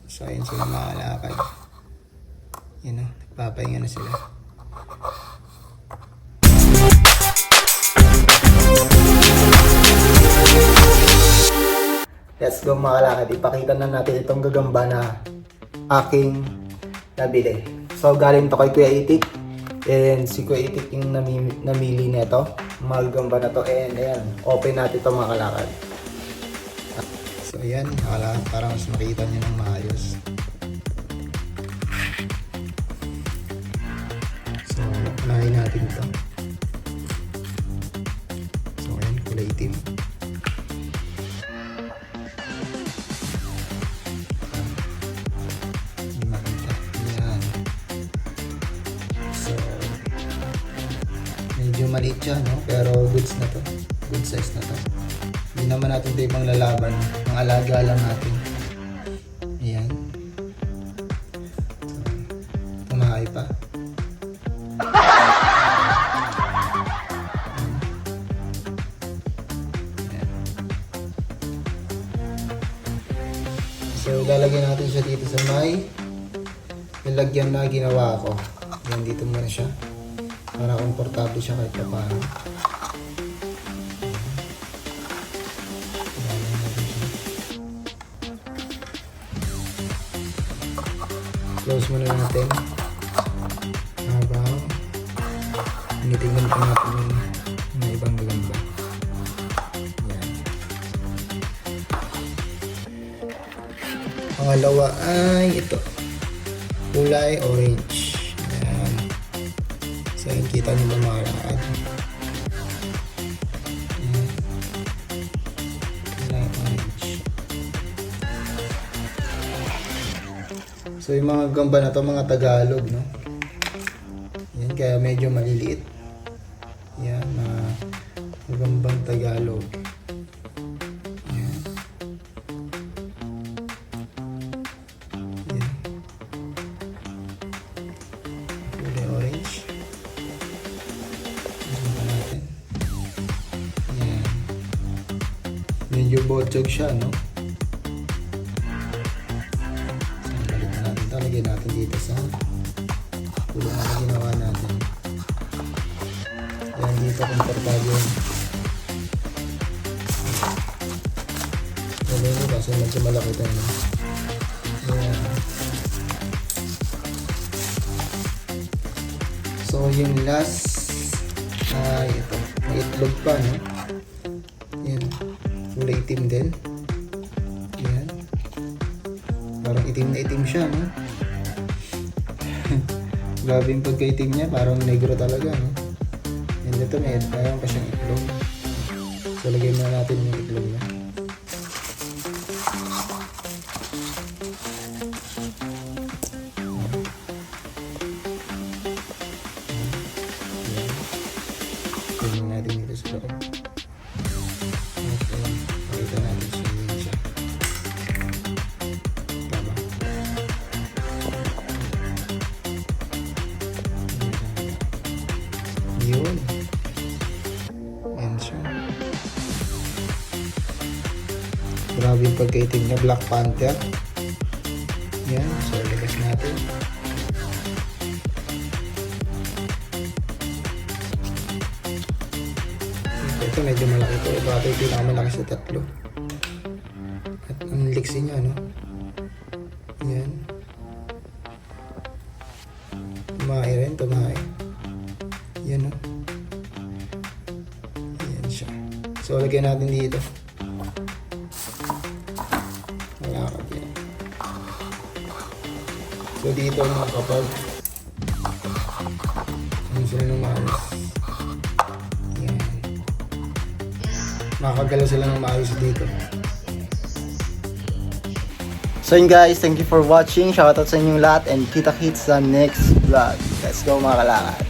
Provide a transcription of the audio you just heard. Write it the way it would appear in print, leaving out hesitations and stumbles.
So ayun sila makalakad. Yun o, nagpapahinga na sila. Let's go mga kalakad. Ipakita na natin itong gagamba na aking nabili. So galing to kay Kuya Itik. And si Kuya Itik yung namili nito. Mga gagamba na to. And ayan, open natin ito mga kalakad. So ayan, kalakad, para mas makita nyo ng maayos. So unahin natin ito. So ayan, kulay itim. Medyo maliit siya, no? Pero goods na to. Good size na to. Hindi naman natin ito ibang lalaban. Ang alaga lang natin. Ayan. So, tumahay pa. Ayan. So, lalagyan natin siya dito sa may nilagyan na ginawa ko. Ayan, dito muna siya. Para komportable siya kahit paano. Close muna natin. Habang tinitingnan pa natin yung ibang gagamba. Yan. Pangalawa ay ito. Kulay orange. So, kita nyo ba mga kalakad? So, yung mga gamba na to mga Tagalog, no? Yan, kaya medyo maliliit. Yan, mga gambang Tagalog. Yan. Yan. Kulay orange. Medyo botsog siya, no? So, balik na natin ito. Lagyan natin dito sa kulungan na ginawa natin. Yan, dito komportable. Lagyan nyo kasi medyo malaki ito, no? Yan. So, yung last ay ito. May itlog pa, no? Yan. Kulay itim din. Yan. Parang itim na itim siya, no? Grabe yung pagka-itim niya. Parang negro talaga, no? And ito, mayroon pa siyang itlog. So, lagay na natin yung itlog niya. Tingnan natin dito sa loob. Pakita natin siya. Tama. Yun. Ayan siya. Grabe yung pagkaitim niya. Black Panther. Yan. So, ligas natin. Ito medyo malaki ito. Ito yung pinakamalaki sa tatlo. At ang liksi niya, no? Yan. Tumahay rin, tumahay. Yan, no? Yan siya. So, lagyan natin dito. Malakad yan. So, dito mga kapag ano sila ng maayos. Yan. Makakagalaw sila ng maayos dito. So yun guys, thank you for watching. Shoutout sa inyong lahat and kita-kits sa next vlog. Let's go mga kalakad.